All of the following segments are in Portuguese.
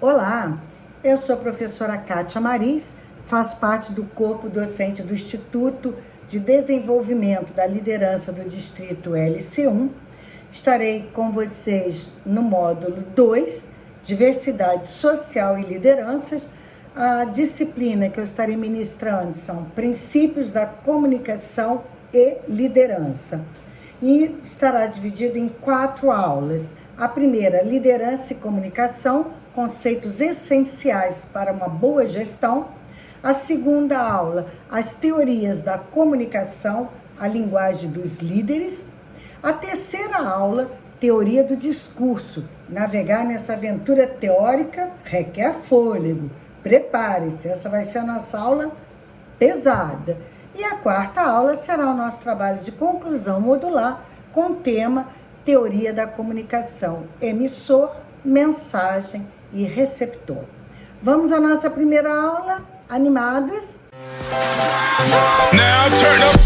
Olá, eu sou a professora Kátia Mariz, faço parte do corpo docente do Instituto de Desenvolvimento da Liderança do Distrito LC1. Estarei com vocês no módulo 2, Diversidade Social e Lideranças. A disciplina que eu estarei ministrando são Princípios da Comunicação e Liderança. E estará dividido em 4 aulas. A primeira, Liderança e Comunicação, conceitos essenciais para uma boa gestão. A segunda aula, as teorias da comunicação, a linguagem dos líderes. A terceira aula, teoria do discurso. Navegar nessa aventura teórica requer fôlego. Prepare-se, essa vai ser a nossa aula pesada. E a quarta aula será o nosso trabalho de conclusão modular com o tema teoria da comunicação, emissor, mensagem e receptor. Vamos à nossa primeira aula, animadas? Now turn up.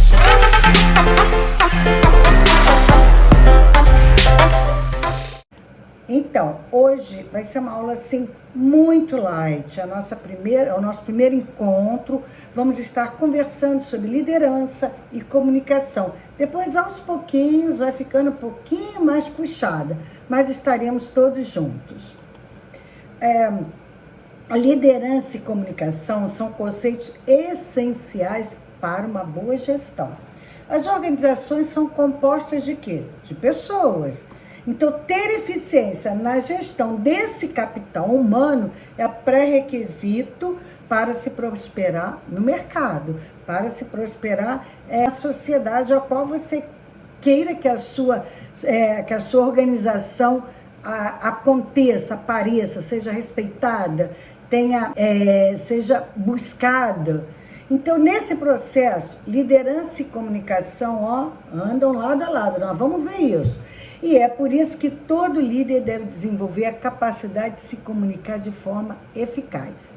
Então, hoje vai ser uma aula assim muito light, o nosso primeiro encontro. Vamos estar conversando sobre liderança e comunicação. Depois, aos pouquinhos, vai ficando um pouquinho mais puxada, mas estaremos todos juntos. A liderança e comunicação são conceitos essenciais para uma boa gestão. As organizações são compostas de quê? De pessoas. Então, ter eficiência na gestão desse capital humano é pré-requisito para se prosperar no mercado, para se prosperar na sociedade a qual você queira que a sua organização aconteça, apareça, seja respeitada, seja buscada. Então, nesse processo, liderança e comunicação, andam lado a lado. Nós vamos ver isso. E é por isso que todo líder deve desenvolver a capacidade de se comunicar de forma eficaz.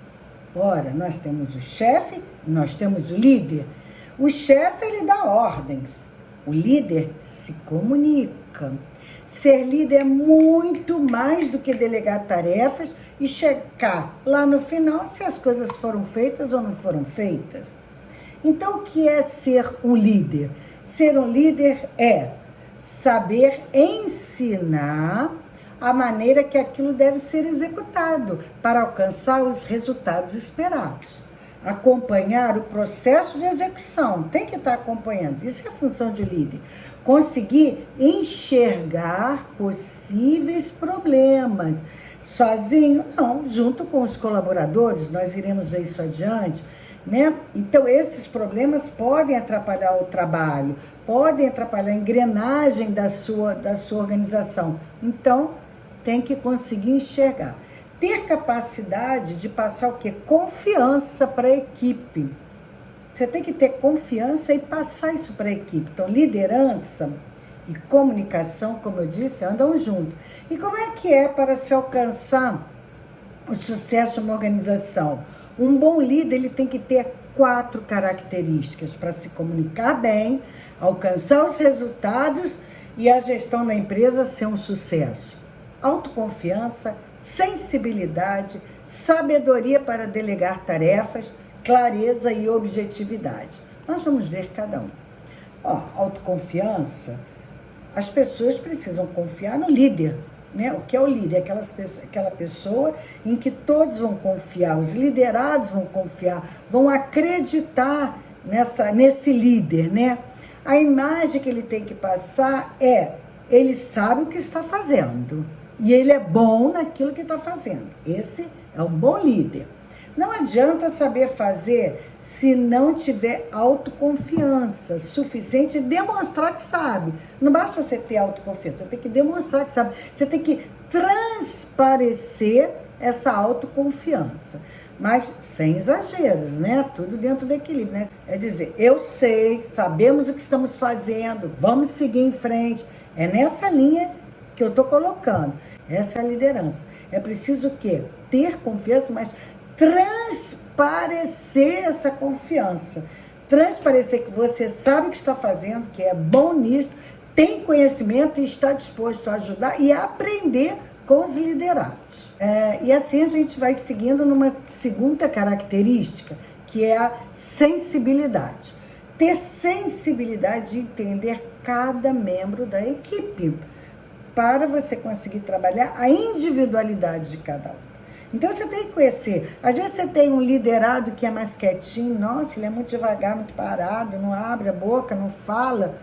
Ora, nós temos o chefe e nós temos o líder. O chefe, ele dá ordens. O líder se comunica. Ser líder é muito mais do que delegar tarefas e checar lá no final se as coisas foram feitas ou não foram feitas. Então, o que é ser um líder? Ser um líder é saber ensinar a maneira que aquilo deve ser executado para alcançar os resultados esperados. Acompanhar o processo de execução, tem que estar acompanhando, isso é a função de líder. Conseguir enxergar possíveis problemas. Sozinho, não, junto com os colaboradores, nós iremos ver isso adiante, né? Então, esses problemas podem atrapalhar o trabalho, podem atrapalhar a engrenagem da sua organização. Então, tem que conseguir enxergar. Ter capacidade de passar o quê? Confiança para a equipe. Você tem que ter confiança e passar isso para a equipe. Então, liderança e comunicação, como eu disse, andam juntos. E como é que é para se alcançar o sucesso de uma organização? Um bom líder, ele tem que ter 4 características para se comunicar bem, alcançar os resultados e a gestão da empresa ser um sucesso. Autoconfiança, sensibilidade, sabedoria para delegar tarefas, clareza e objetividade. Nós vamos ver cada um. Autoconfiança, as pessoas precisam confiar no líder, né? O que é o líder? Aquela pessoa em que todos vão confiar, os liderados vão confiar, vão acreditar nesse líder, né? A imagem que ele tem que passar ele sabe o que está fazendo e ele é bom naquilo que está fazendo. Esse é um bom líder. Não adianta saber fazer se não tiver autoconfiança suficiente e demonstrar que sabe. Não basta você ter autoconfiança, você tem que demonstrar que sabe. Você tem que transparecer essa autoconfiança. Mas sem exageros, né? Tudo dentro do equilíbrio, né? É dizer, eu sei, sabemos o que estamos fazendo, vamos seguir em frente. É nessa linha que eu estou colocando. Essa é a liderança. É preciso o quê? Ter confiança, mas transparecer essa confiança. Transparecer que você sabe o que está fazendo, que é bom nisso, tem conhecimento e está disposto a ajudar e a aprender com os liderados. E assim a gente vai seguindo numa segunda característica, que é a sensibilidade. Ter sensibilidade de entender cada membro da equipe, para você conseguir trabalhar a individualidade de cada um. Então você tem que conhecer. Às vezes você tem um liderado que é mais quietinho, nossa, ele é muito devagar, muito parado, não abre a boca, não fala.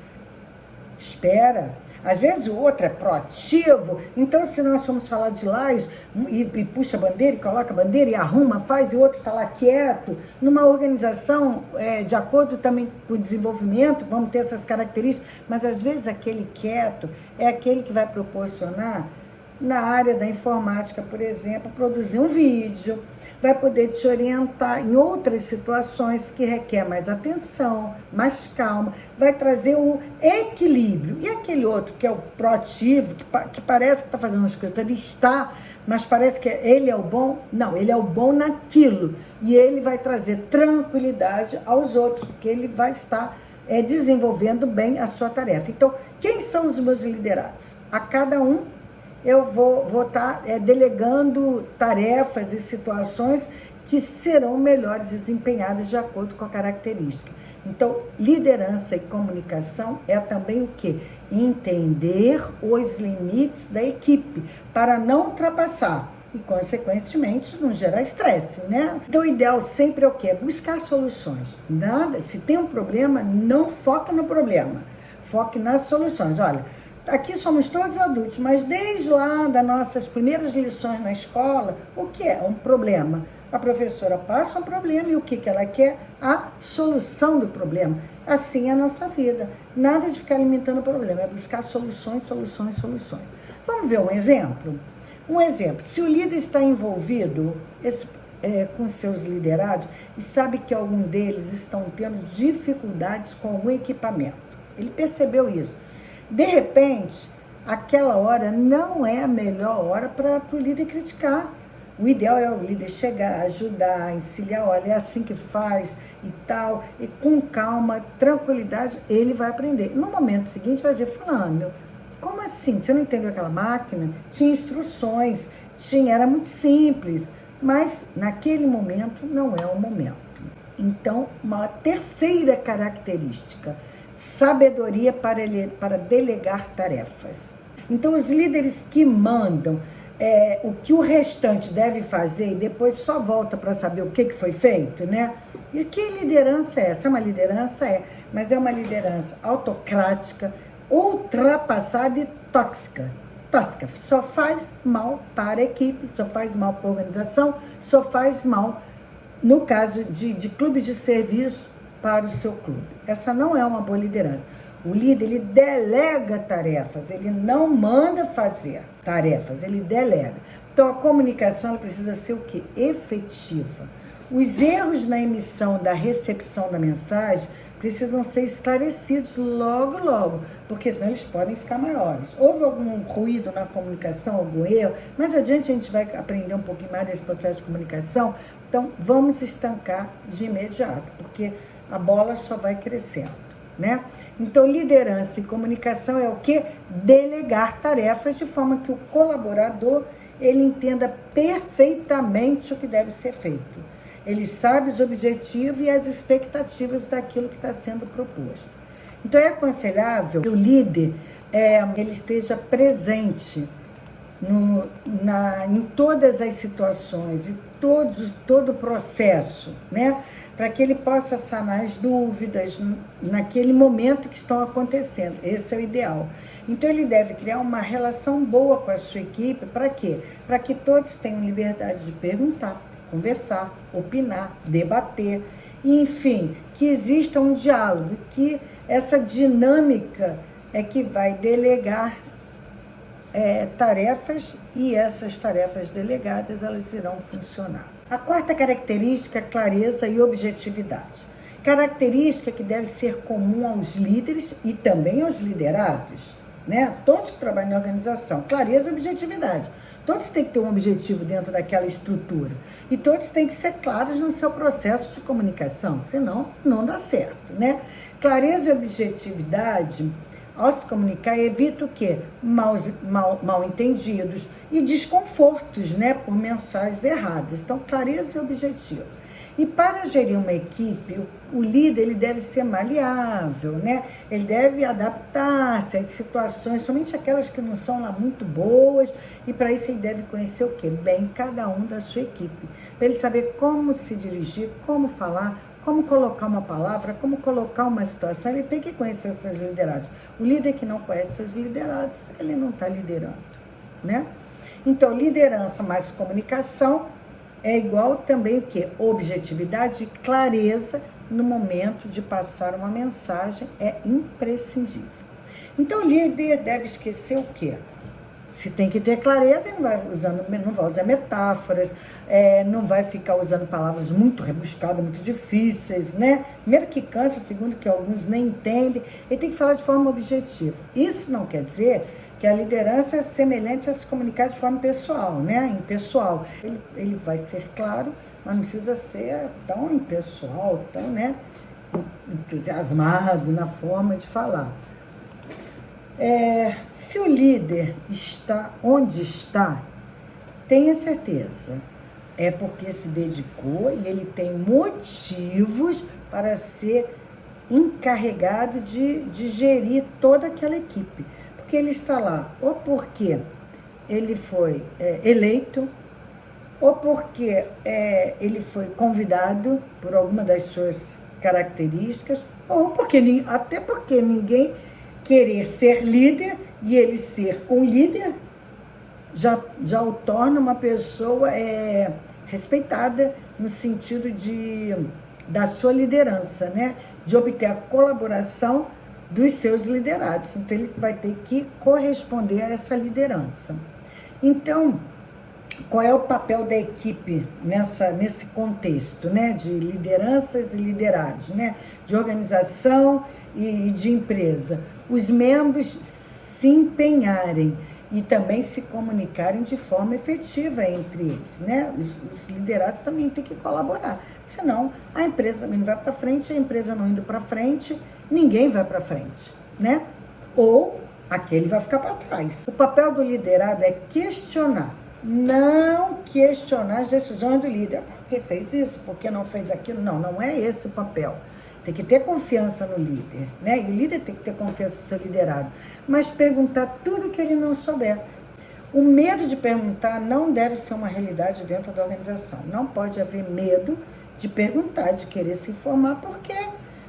Espera. Às vezes o outro é proativo, então se nós formos falar de lá e puxa a bandeira, e coloca a bandeira e arruma, faz, e o outro está lá quieto, numa organização de acordo também com o desenvolvimento, vamos ter essas características, mas às vezes aquele quieto é aquele que vai proporcionar, na área da informática, por exemplo, produzir um vídeo, vai poder te orientar em outras situações que requer mais atenção, mais calma, vai trazer o equilíbrio. E aquele outro que é o proativo, que parece que está fazendo as coisas, ele está, mas parece que ele é o bom. Não, ele é o bom naquilo. E ele vai trazer tranquilidade aos outros, porque ele vai estar desenvolvendo bem a sua tarefa. Então, quem são os meus liderados? A cada um eu vou estar delegando tarefas e situações que serão melhores desempenhadas de acordo com a característica. Então, liderança e comunicação é também o quê? Entender os limites da equipe, para não ultrapassar e, consequentemente, não gerar estresse, né? Então, o ideal sempre é o quê? É buscar soluções. Nada, se tem um problema, não foca no problema, foque nas soluções. Olha, aqui somos todos adultos, mas desde lá das nossas primeiras lições na escola, o que é um problema? A professora passa um problema e o que ela quer? A solução do problema. Assim é a nossa vida. Nada de ficar alimentando o problema, é buscar soluções. Vamos ver um exemplo? Um exemplo, se o líder está envolvido com seus liderados e sabe que algum deles estão tendo dificuldades com algum equipamento, ele percebeu isso. De repente, aquela hora não é a melhor hora para o líder criticar. O ideal é o líder chegar, ajudar, auxiliar, olha, é assim que faz e tal, e com calma, tranquilidade, ele vai aprender. No momento seguinte, vai dizer, fulano, como assim? Você não entendeu aquela máquina? Tinha instruções, era muito simples, mas naquele momento não é o momento. Então, uma terceira característica, sabedoria para delegar tarefas. Então, os líderes que mandam o que o restante deve fazer e depois só volta para saber o que foi feito, né? E que liderança é essa? É uma liderança? Mas é uma liderança autocrática, ultrapassada e tóxica. Só faz mal para a equipe, só faz mal para a organização, só faz mal, no caso de clubes de serviço, para o seu clube. Essa não é uma boa liderança. O líder, ele delega tarefas, ele não manda fazer tarefas, ele delega. Então, a comunicação ela precisa ser o quê? Efetiva. Os erros na emissão da recepção da mensagem precisam ser esclarecidos logo, porque senão eles podem ficar maiores. Houve algum ruído na comunicação, algum erro, mais adiante a gente vai aprender um pouquinho mais desse processo de comunicação, então vamos estancar de imediato, porque a bola só vai crescendo, né? Então, liderança e comunicação é o quê? Delegar tarefas de forma que o colaborador, ele entenda perfeitamente o que deve ser feito. Ele sabe os objetivos e as expectativas daquilo que está sendo proposto. Então, é aconselhável que o líder ele esteja presente em todas as situações e todo o processo, né? Para que ele possa sanar as dúvidas naquele momento que estão acontecendo. Esse é o ideal. Então, ele deve criar uma relação boa com a sua equipe. Para quê? Para que todos tenham liberdade de perguntar, conversar, opinar, debater. E, enfim, que exista um diálogo, que essa dinâmica é que vai delegar tarefas, e essas tarefas delegadas, elas irão funcionar. A quarta característica é clareza e objetividade. Característica que deve ser comum aos líderes e também aos liderados, né? Todos que trabalham na organização, clareza e objetividade. Todos têm que ter um objetivo dentro daquela estrutura. E todos têm que ser claros no seu processo de comunicação, senão não dá certo, né? Clareza e objetividade ao se comunicar, evita o quê? Mal entendidos e desconfortos, né, por mensagens erradas. Então, clareza e objetivo. E para gerir uma equipe, o líder ele deve ser maleável, né? Ele deve adaptar-se a situações, somente aquelas que não são lá muito boas, e para isso ele deve conhecer o quê? Bem cada um da sua equipe. Para ele saber como se dirigir, como falar, como colocar uma palavra, como colocar uma situação, ele tem que conhecer os seus liderados. O líder que não conhece seus liderados, ele não está liderando, né? Então, liderança mais comunicação é igual também o quê? Objetividade e clareza no momento de passar uma mensagem é imprescindível. Então, o líder deve esquecer o quê? Se tem que ter clareza, ele não vai usar metáforas, não vai ficar usando palavras muito rebuscadas, muito difíceis, né? Primeiro que cansa, segundo que alguns nem entendem. Ele tem que falar de forma objetiva. Isso não quer dizer que a liderança é semelhante a se comunicar de forma pessoal, né? Impessoal. Ele vai ser claro, mas não precisa ser tão impessoal, tão, né, entusiasmado na forma de falar. Se o líder está onde está, tenha certeza, é porque se dedicou e ele tem motivos para ser encarregado de gerir toda aquela equipe. Porque ele está lá, ou porque ele foi eleito, ou porque ele foi convidado por alguma das suas características, ou porque até porque ninguém querer ser líder e ele ser um líder já o torna uma pessoa respeitada no sentido da sua liderança, né? De obter a colaboração dos seus liderados. Então, ele vai ter que corresponder a essa liderança. Então, qual é o papel da equipe nesse contexto, né? De lideranças e liderados, né? De organização e de empresa. Os membros se empenharem e também se comunicarem de forma efetiva entre eles, né? Os liderados também têm que colaborar, senão a empresa também não vai para frente, a empresa não indo para frente, ninguém vai para frente, né? Ou aquele vai ficar para trás. O papel do liderado é questionar, não questionar as decisões do líder, porque fez isso, porque não fez aquilo, não é esse o papel. Tem que ter confiança no líder, né? E o líder tem que ter confiança no seu liderado. Mas perguntar tudo que ele não souber. O medo de perguntar não deve ser uma realidade dentro da organização. Não pode haver medo de perguntar, de querer se informar, porque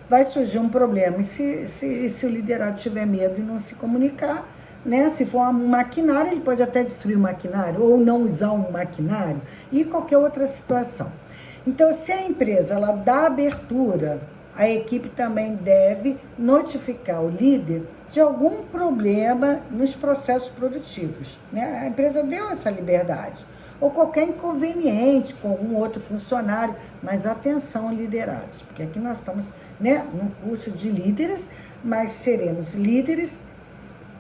vai surgir um problema. E se o liderado tiver medo e não se comunicar, né? Se for um maquinário, ele pode até destruir o maquinário, ou não usar um maquinário, e qualquer outra situação. Então, se a empresa ela dá abertura, a equipe também deve notificar o líder de algum problema nos processos produtivos, né? A empresa deu essa liberdade. Ou qualquer inconveniente com algum outro funcionário, mas atenção, liderados, porque aqui nós estamos, né, num curso de líderes, mas seremos líderes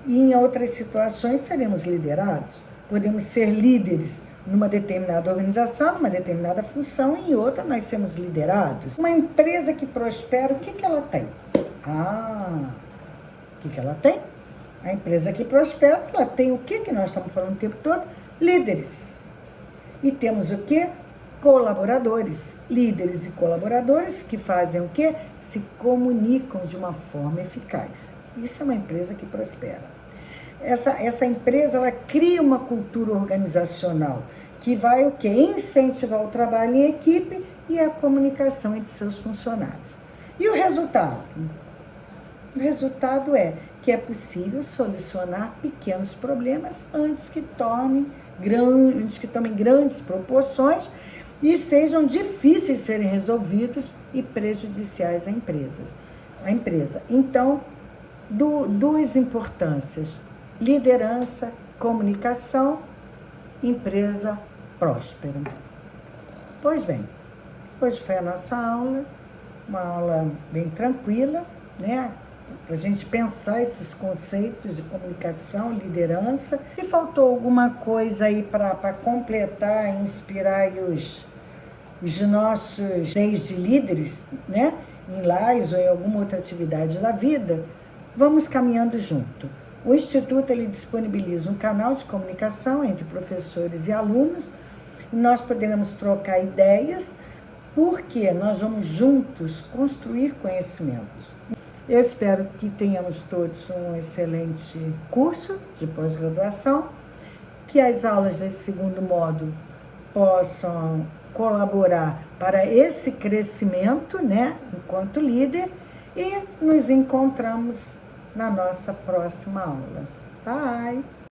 e em outras situações seremos liderados. Podemos ser líderes numa determinada organização, numa determinada função, e em outra nós somos liderados. Uma empresa que prospera, o que ela tem? O que ela tem? A empresa que prospera, ela tem o que nós estamos falando o tempo todo? Líderes. E temos o que? Colaboradores. Líderes e colaboradores que fazem o que? Se comunicam de uma forma eficaz. Isso é uma empresa que prospera. Essa empresa, ela cria uma cultura organizacional que vai o quê? Incentivar o trabalho em equipe e a comunicação entre seus funcionários. E o resultado? O resultado é que é possível solucionar pequenos problemas antes que tomem grandes proporções e sejam difíceis de serem resolvidos e prejudiciais à empresa. Então, duas importâncias: liderança, comunicação, empresa próspera. Pois bem, hoje foi a nossa aula, uma aula bem tranquila, né? Para a gente pensar esses conceitos de comunicação, liderança. Se faltou alguma coisa aí para completar e inspirar aí os nossos 10 de líderes, né? Em Lages ou em alguma outra atividade da vida, vamos caminhando junto. O Instituto ele disponibiliza um canal de comunicação entre professores e alunos, e nós poderemos trocar ideias, porque nós vamos juntos construir conhecimentos. Eu espero que tenhamos todos um excelente curso de pós-graduação, que as aulas desse segundo módulo possam colaborar para esse crescimento, né, enquanto líder, e nos encontramos na nossa próxima aula. Bye!